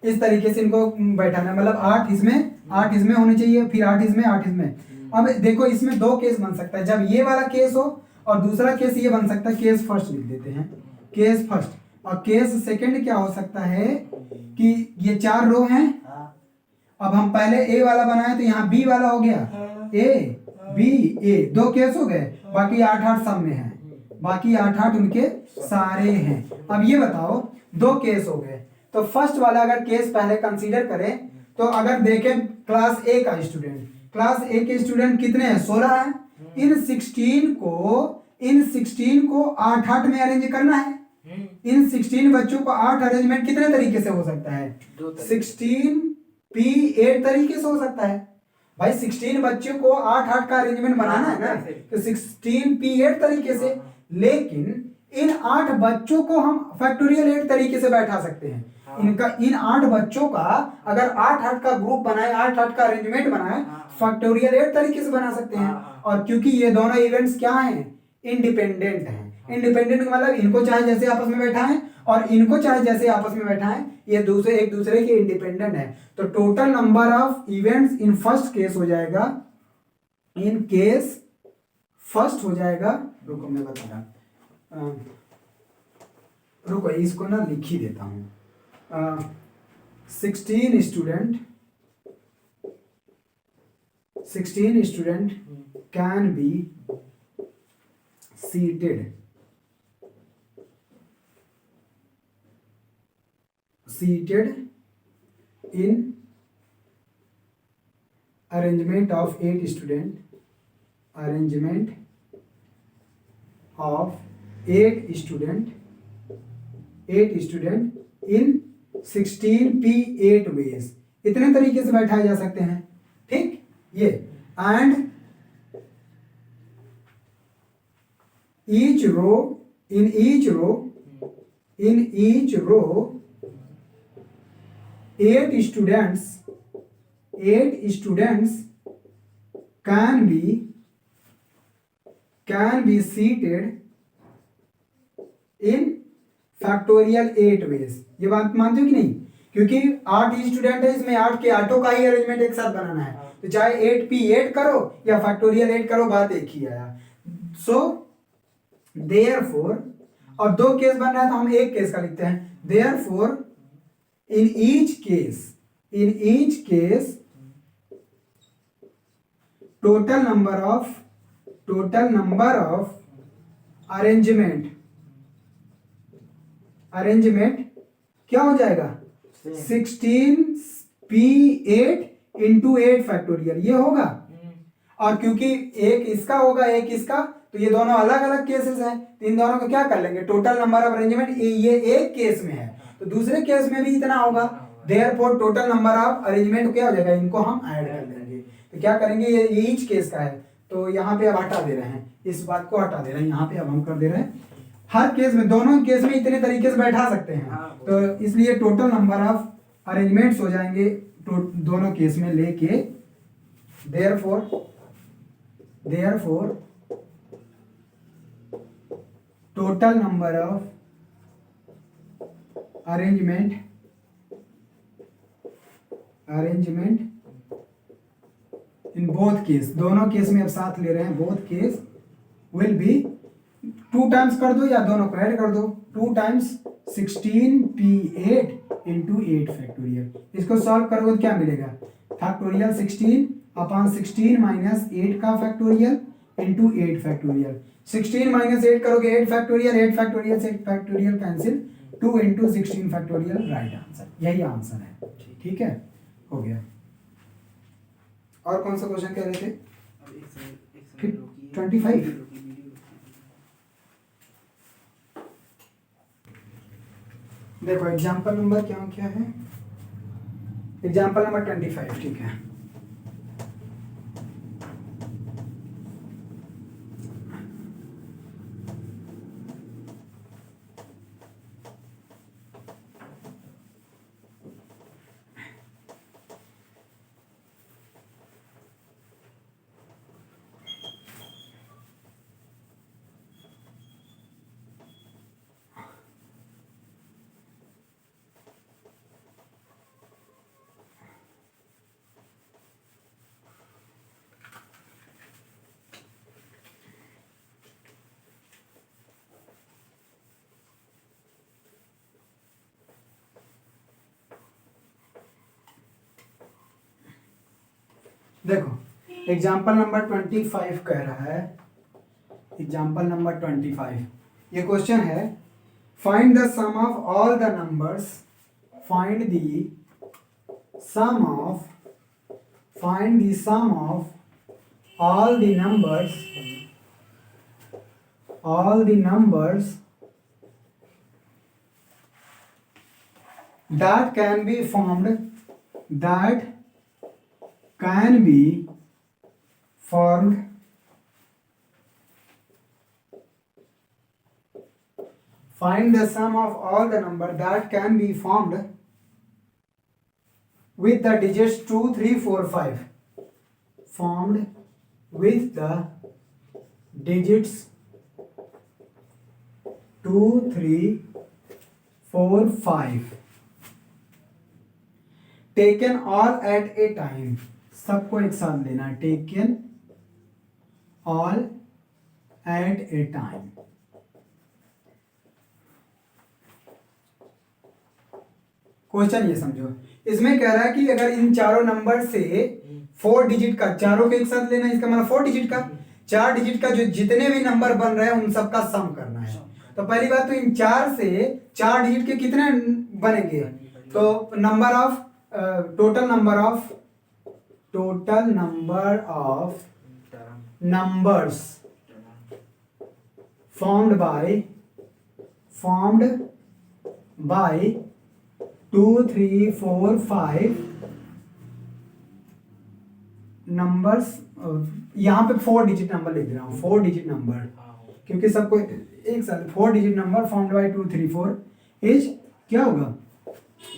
Speaker 1: इस तरीके से इनको बैठाना है, मतलब 8 इसमें होने चाहिए, फिर 8 इसमें। अब देखो इसमें 2 केस बन सकता है, जब ये वाला केस हो और दूसरा केस ये बन सकता है। केस फर्स्ट लिख देते हैं, केस फर्स्ट। और केस सेकंड क्या हो सकता है कि ये 4 रो हैं, अब हम पहले ए वाला बनाए तो यहाँ बी वाला हो गया, ए बी ए, 2 केस हो गए, बाकी 8 सब में है, बाकी 8 उनके सारे हैं। अब ये बताओ 2 केस हो गए, तो फर्स्ट वाला अगर केस पहले कंसीडर करें तो अगर देखें क्लास ए का स्टूडेंट, क्लास ए के स्टूडेंट कितने हैं, 16 हैं। इन 16 को 8 में अरेंज करना है। इन 16 बच्चों को 8 अरेंजमेंट कितने तरीके से हो सकता है, 16 P8 तरीके से हो सकता है। भाई 16 बच्चों को 8 का अरेंजमेंट बनाना है ना, तो 16 P8 तरीके से। लेकिन इन 8 बच्चों को हम फैक्टोरियल 8 तरीके से बैठा सकते हैं। इन 8 बच्चों का अगर 8 का ग्रुप बनाए, 8 का अरेंजमेंट बनाए, फैक्टोरियल 8 तरीके से बना सकते हैं। और क्योंकि ये दोनों इवेंट्स क्या हैं, इंडिपेंडेंट हैं। इंडिपेंडेंट का मतलब इनको चाहे जैसे आपस में बैठाएं और इनको चाहे जैसे आपस में बैठाएं, ये एक दूसरे के इंडिपेंडेंट है। तो total number of events in first case हो जाएगा, इन केस फर्स्ट हो जाएगा, रुको मैं बता रहा, रुको इसको ना लिख ही देता हूँ। 16 student can be seated in arrangement of 8 student, in 16P8 ways। इतने तरीके से बैठाए जा सकते हैं, ठीक। ये and in each row 8 students can be seated in factorial 8 ways। ये बात मानते हो कि नहीं, क्योंकि 8 स्टूडेंट है, इसमें 8 के 8 का ही अरेंजमेंट एक साथ बनाना है, तो चाहे 8P8 करो या फैक्टोरियल 8 करो, बात एक ही आया। सो देयरफॉर, और 2 केस बन रहा है तो हम एक केस का लिखते हैं। Therefore in each case total number of arrangement क्या हो जाएगा, 16P8 into 8 फैक्टोरियल, ये होगा। और क्योंकि एक इसका होगा एक इसका, तो ये दोनों अलग अलग केसेस हैं, तो इन दोनों को क्या कर लेंगे, टोटल नंबर ऑफ अरेंजमेंट ये एक केस में है तो दूसरे केस में भी इतना होगा। Therefore total number of arrangement क्या हो जाएगा, इनको हम ऐड कर लेंगे। तो क्या करेंगे, ये ईच केस का है तो यहाँ पे अब हटा दे रहे हैं, इस बात को हटा दे रहे हैं, यहाँ पे अब हम कर दे रहे हैं हर केस में, दोनों केस में इतने तरीके से बैठा सकते हैं। तो इसलिए टोटल नंबर ऑफ अरेंजमेंट्स हो जाएंगे दोनों केस में लेके। Therefore total number of arrangement in both case, दोनों केस में अब साथ ले रहे हैं, both case will be 2 times कर दो या दोनों को ऐड कर दो, 2 टाइम्स 16p8 इंटू 8 फैक्टोरियल। इसको सॉल्व करोगे तो क्या मिलेगा, फैक्टोरियल 16 अपॉन 16 माइनस 8 का फैक्टोरियल इंटू 8 फैक्टोरियल। 16 माइनस 8 करोगे 8 फैक्टोरियल, 8 फैक्टोरियल से 8 factorial cancel, 2 into 16 factorial, right answer, यही आंसर है। ठीक है, हो गया। और कौन सा क्वेश्चन कह रहे थे,
Speaker 2: अब एक सेकंड
Speaker 1: 25। देखो एग्जाम्पल नंबर क्या क्या है, एग्जाम्पल नंबर 25, ठीक है। देखो एग्जाम्पल नंबर 25 कह रहा है, एग्जाम्पल नंबर 25, ये क्वेश्चन है, find the sum of all the numbers, find the sum of, find the sum of all the numbers, all the numbers that can be formed, that can be formed find the sum of all the number that can be formed with the digits 2 3 4 5, formed with the digits 2 3 4 5, taken all at a time, सबको एक साथ लेना है, taken all at a time. Question ये समझो, इसमें कह रहा है कि अगर इन चारों नंबर से 4 डिजिट का, चारों को एक साथ लेना है, इसका मतलब 4 डिजिट का, 4 डिजिट का जो जितने भी नंबर बन रहे हैं उन सबका सम करना है। तो पहली बात तो इन 4 से 4 डिजिट के कितने बनेंगे, तो number of total number of numbers formed by 2 3 4 5 numbers, यहाँ पे 4 डिजिट नंबर लिख रहा हूँ, 4 डिजिट नंबर, क्योंकि सबको एक साथ 4 digit number formed by 2 3 4 is क्या होगा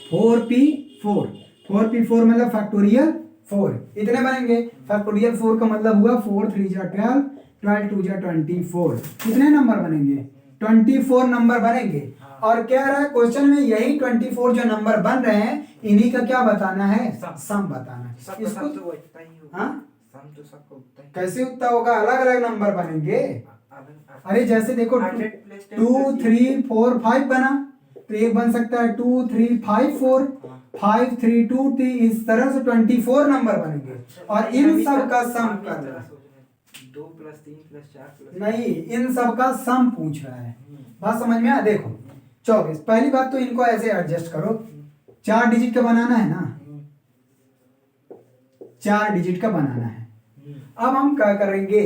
Speaker 1: 4p4, 4p4 मतलब फैक्टोरियल 4, इतने बनेंगे। फैक्टोरियल 4 का मतलब हुआ 4 3 जा 12, 12 2 जा 24, कितने नंबर बनेंगे 24 नंबर बनेंगे। और क्या रहा है क्वेश्चन में, यही 24 जो नंबर बन रहे हैं इन्हीं का क्या बताना है, सम बताना है। इसको कैसे उतना होगा, अलग अलग नंबर बनेंगे। अरे जैसे देखो 2 3 4 5 बना, तो एक बन सकता है 2 3 5 4, 5 3 2 3, इस तरह से 24 नंबर बनेंगे। और इन सब का सम करना है,
Speaker 2: 2 + 3 + 4
Speaker 1: नहीं, इन सब का सम पूछ रहा है। बात समझ में आ, देखो 24, पहली बात तो इनको ऐसे एडजस्ट करो, 4 डिजिट का बनाना है ना, 4 डिजिट का बनाना है। अब हम क्या करेंगे,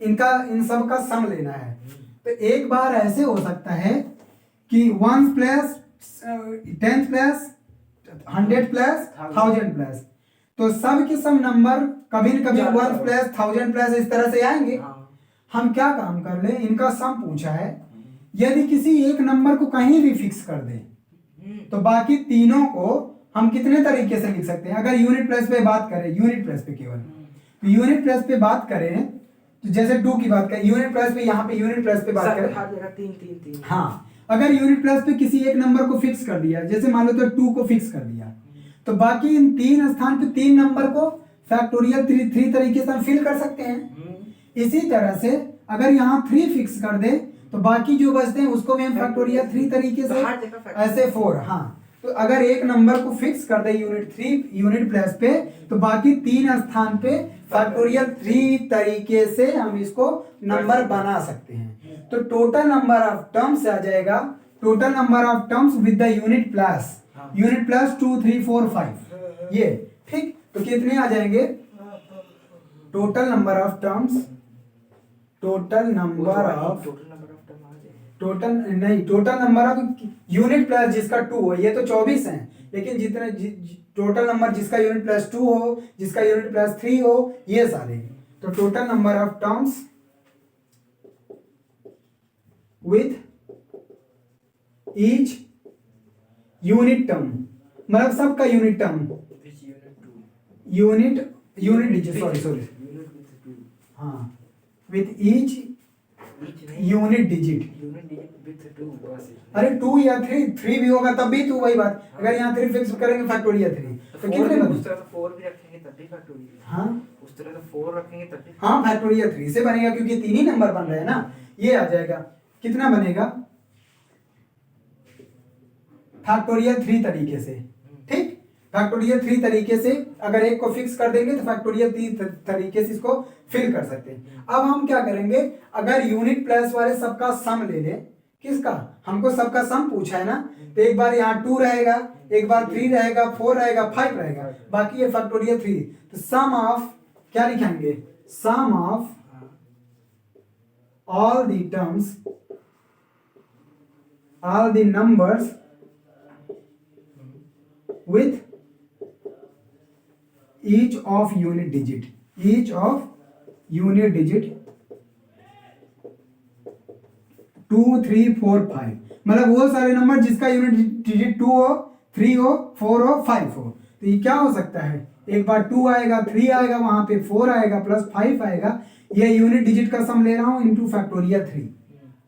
Speaker 1: इनका इन सब का सम लेना है। तो एक बार ऐसे हो सकता है कि 1 प्लस 10 प्लस 100 प्लस 1000 प्लस, तो सब के सब नंबर कभी न कभी 1 प्लस 1000 प्लस इस तरह से आएंगे। हम क्या काम कर ले, इनका सम पूछा है, यदि किसी एक नंबर को कहीं भी फिक्स कर दे तो बाकी तीनों को हम कितने तरीके से लिख सकते हैं। अगर यूनिट प्लेस पे बात करें, यूनिट प्लेस पे केवल, तो यूनिट प्लेस पे बात करें तो जैसे 2 की बात करें, यूनिट प्लेस पे, यहाँ पे यूनिट प्लेस पे बात करें,
Speaker 2: 3 3 3,
Speaker 1: हाँ, अगर यूनिट प्लेस पे किसी एक नंबर को फिक्स कर दिया, जैसे मान लो तो 2 को फिक्स कर दिया, तो बाकी इन 3 स्थान पे 3 नंबर को फैक्टोरियल थ्री तरीके से हम फिल कर सकते हैं। इसी तरह से अगर यहाँ 3 फिक्स कर दे तो बाकी जो बचते हैं उसको भी हम फैक्टोरियल 3 तरीके से, ऐसे 4। हाँ, तो अगर एक नंबर को फिक्स कर दे यूनिट प्लेस पे, तो बाकी 3 स्थान पे फैक्टोरियल 3 तरीके से हम इसको नंबर बना सकते हैं। तो टोटल नंबर ऑफ टर्म्स आ जाएगा, total number of terms with the unit plus 2 3 4 5 ये। ठीक, तो कितने आ जाएंगे? Total number of terms, total number of unit plus जिसका 2 हो, ये तो 24 है, लेकिन जितने टोटल नंबर जिसका यूनिट प्लस 2 हो, जिसका यूनिट प्लस 3 हो, ये सारे। तो total number of terms with each unit term, मतलब सबका unit term, unit digit, sorry हाँ, विथ ईच यूनिट डिजिट। अरे 2 या 3 भी होगा तब भी, तो वही बात, अगर यहाँ 3 फिक्स करेंगे फैक्टोरियल 3 तो कितने बने?
Speaker 2: उस तरह से 4 भी रखेंगे तब भी फैक्टोरियल।
Speaker 1: हाँ,
Speaker 2: उस तरह से 4 रखेंगे तब भी,
Speaker 1: हाँ फैक्टोरियल 3 से बनेगा, क्योंकि 3 ही नंबर बन रहे हैं ना। ये आ जाएगा, कितना बनेगा? फैक्टोरियल 3 तरीके से। ठीक, फैक्टोरियल 3 तरीके से अगर एक को फिक्स कर देंगे तो फैक्टोरियल 3 तरीके से इसको फिल कर सकते हैं। अब हम क्या करेंगे, अगर यूनिट प्लस वाले सबका सम ले ले, किसका? हमको सबका सम पूछा है ना, तो एक बार यहाँ 2 रहेगा, एक बार 3 रहेगा, 4 रहेगा, 5 रहेगा, बाकी ये फैक्टोरियल 3। तो सम ऑफ क्या लिखेंगे? Sum of all the terms, all the numbers with each of unit digit, each of unit digit 2 3 4 5, मतलब वो सारे नंबर जिसका यूनिट डिजिट 2 हो, 3 हो, 4 हो, 5 हो। तो ये क्या हो सकता है? एक बार 2 आएगा, 3 आएगा, वहां पे 4 आएगा, प्लस 5 आएगा। ये यूनिट डिजिट का सम ले रहा हूं इनटू फैक्टोरियल 3।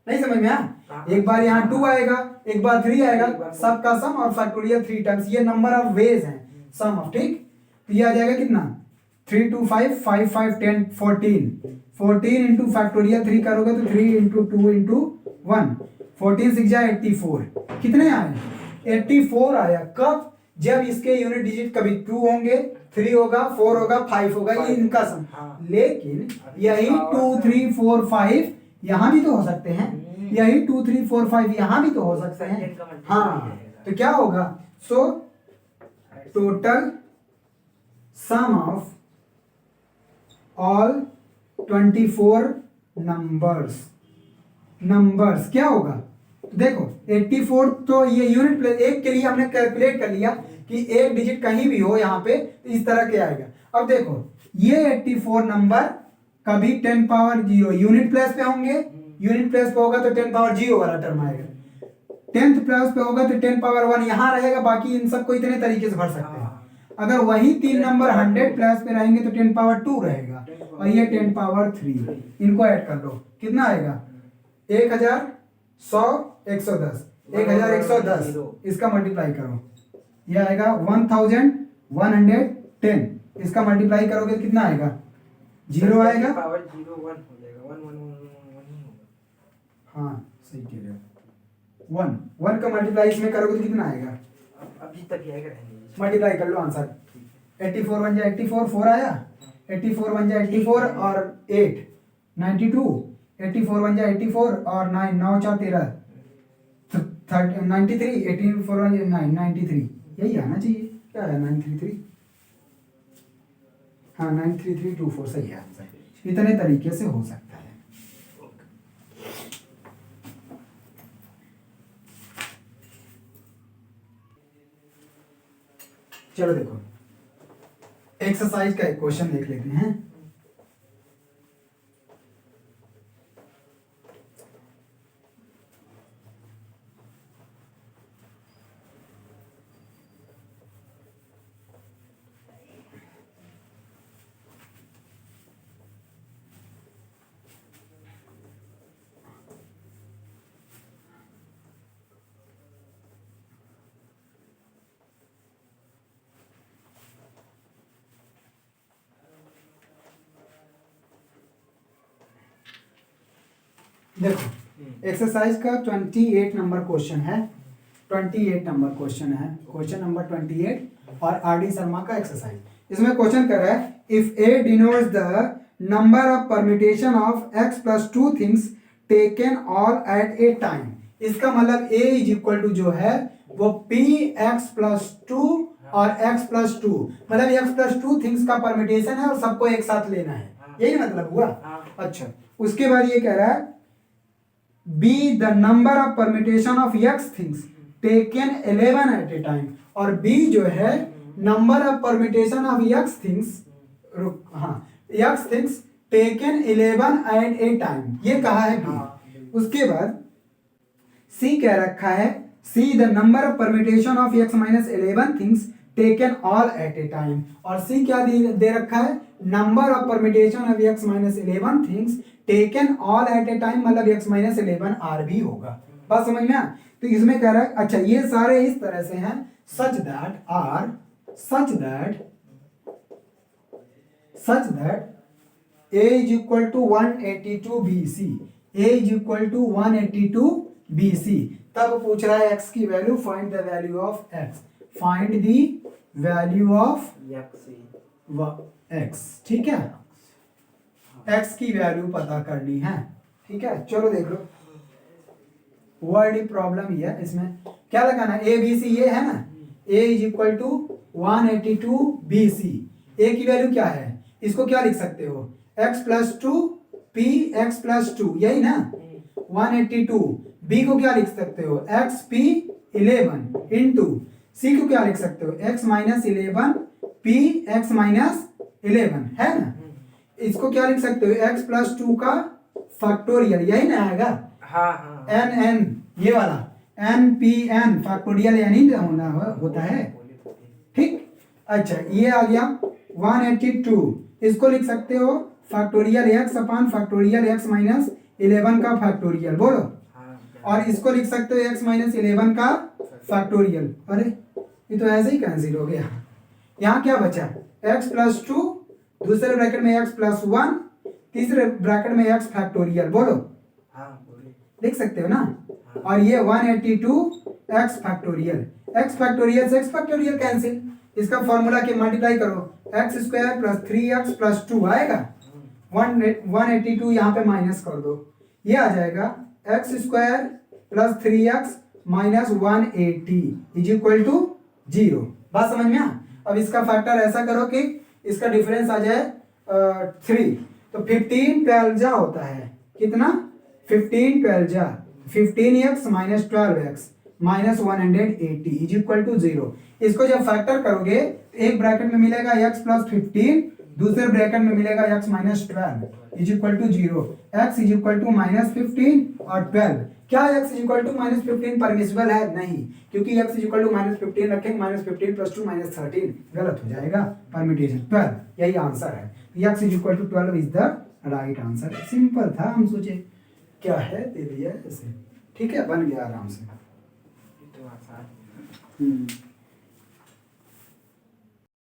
Speaker 1: नहीं समझ में आया? एक बार यहाँ 2 आएगा, एक बार 3 आएगा, सबका सम और फैक्टोरियल 3 टाइम्स। ये नंबर ऑफ वेज हैं सम ऑफ। ठीक, तो ये आ जाएगा कितना? 3 2 5 5 5 10 14 इंटू फैक्टोरियल 3 करोगे तो 3 इंटू 2 इंटू 1, 14 6 जाए 84। कितने आए? 84 आया। कब? जब इसके यूनिट डिजिट कभी 2 होंगे, 3 होगा, 4 होगा, 5 होगा, ये इनका सम। लेकिन यही 2 3 4 5 यहाँ भी तो हो सकते हैं, यही 2 3 4 5 यहाँ भी तो हो सकते हैं। हाँ, तो क्या होगा? So total sum of all 24 numbers क्या होगा? देखो 84, तो ये यूनिट प्लस एक के लिए हमने कैलकुलेट कर लिया कि एक डिजिट कहीं भी हो यहाँ पे तो इस तरह के आएगा। अब देखो ये 84 नंबर कभी 10 पावर 0 यूनिट प्लस पे होंगे, यूनिट प्लस पे होगा तो 10 पावर 0 वाला टर्म आएगा, 10th प्लस पे होगा तो 10 पावर 1 यहाँ रहेगा। बाकी इन सबको इतने तरीके से भर सकते हैं। अगर वही 3 नंबर 100 प्लस पे रहेंगे तो 10 पावर 2 रहेगा, और ये 10 पावर 3। इनको ऐड कर लो, कितना आएगा? 1100 110, 1110 इसका मल्टीप्लाई करो, ये आएगा 1110। इसका मल्टीप्लाई करोगे कितना आएगा? 0 आएगा।
Speaker 2: पावर 0 1 हो जाएगा, 1 1 1 1 ही होगा।
Speaker 1: हाँ सही कह रहे हो। 1 का मल्टीप्लाई इसमें करोगे तो कितना आएगा?
Speaker 2: अब जितना भी आएगा रहने दीजिए,
Speaker 1: मल्टीप्लाई कर लो आंसर। 84 1 जा 84, 4 आया, 84 1 जा 84 और 8 92, 84 1 जा 84 और 9 9 4 13 93, 84 1 जा 9 93, यही आना चाहिए। क्या है 933? हाँ 93324 सही है आंसर। इतने तरीके से हो सकता है। चलो देखो एक्सरसाइज का एक क्वेश्चन देख लेते हैं। देखो एक्सरसाइज का 28 नंबर क्वेश्चन है, 28 नंबर क्वेश्चन है, क्वेश्चन नंबर 28 और आर डी शर्मा का एक्सरसाइज। इसमें क्वेश्चन कर रहा है if A denotes the number of permutation of x plus two things taken all at a time. इसका मतलब ए इज इक्वल टू जो है वो पी एक्स प्लस टू और एक्स प्लस टू, मतलब एक्स प्लस टू थिंग्स का permutation है और सबको एक साथ लेना है, यही मतलब हुआ। अच्छा, उसके बाद ये कह रहा है B the number of permutation of x things taken 11 at a time, और बी जो है number of permutation of x things, हाँ x things taken 11 at a time, ये कहा है बी। उसके बाद सी कह रखा है see the number of permutation of x minus 11 things taken all at a time, और सी क्या दे रखा है number of permutation of x minus 11 things taken all at a time, मतलब एक्स माइनस 11 आर भी होगा। बात समझ में? तो इसमें कह रहा है अच्छा ये सारे इस तरह से हैं such that a is equal to 182 BC, a is equal to 182 BC। तब पूछ रहा है x की value, find the value of x, find the value of x, ठीक है, x की वैल्यू पता करनी है, ठीक है। चलो देख लो वर्ड प्रॉब्लम ये है, इसमें क्या लगाना है, ए बी सी ये है ना, a is equal to 182 BC, a की वैल्यू क्या है, इसको क्या लिख सकते हो x plus two P X plus two, यही ना 182, b को क्या लिख सकते हो x p 11 इंटू c को क्या लिख सकते हो x minus 11 p x minus 11, है ना। इसको क्या लिख सकते हो x प्लस टू का फैक्टोरियल, यही ना आएगा, हाँ n ये वाला n p n फैक्टोरियल यानी होना होता है, ठीक। अच्छा ये आ गया 182, इसको लिख सकते हो फैक्टोरियल x अपान फैक्टोरियल x माइनस 11 का फैक्टोरियल, बोलो, और इसको लिख सकते हो x माइनस 11 का फैक्टोरियल। अरे ये तो ऐसे ही कैंसिल हो गया, यहाँ क्या बचा x प्लस टू, दूसरे ब्रैकेट में x प्लस वन, तीसरे ब्रैकेट में x फैक्टोरियल, बोलो, लिख सकते हो ना। और ये 182 x फैक्टोरियल, x फैक्टोरियल से x फैक्टोरियल कैंसिल, इसका फॉर्मूला के मल्टीप्लाई करो x square plus 3x plus 2 आएगा, 182 यहाँ पे माइनस कर दो, ये आ जाएगा x square plus 3x minus 180 is equal to 0। बात समझ में आ? अब इसका फैक्टर ऐसा करो कि इसका डिफरेंस आ जाए 3, तो 15 12 जा होता है कितना, 15 12 जा 15x minus 12x minus 180 is equal to 0। इसको जब फैक्टर करोगे एक ब्रैकेट में मिलेगा x प्लस 15, दूसरे ब्रैकेट में मिलेगा x minus 12 is equal to 0, x is equal to minus 15 और 12। क्या x is equal to minus 15 permissible है? नहीं, क्योंकि x is equal to minus 15 रखेंगे, माइनस 15 प्लस 2 माइनस 13 गलत हो जाएगा, परम्यूटेशन 12 यही आंसर है, x is equal to 12 is the right answer. Simple था, हम सोचे क्या है दे दिया ऐसे, ठीक है, बन गया आराम से।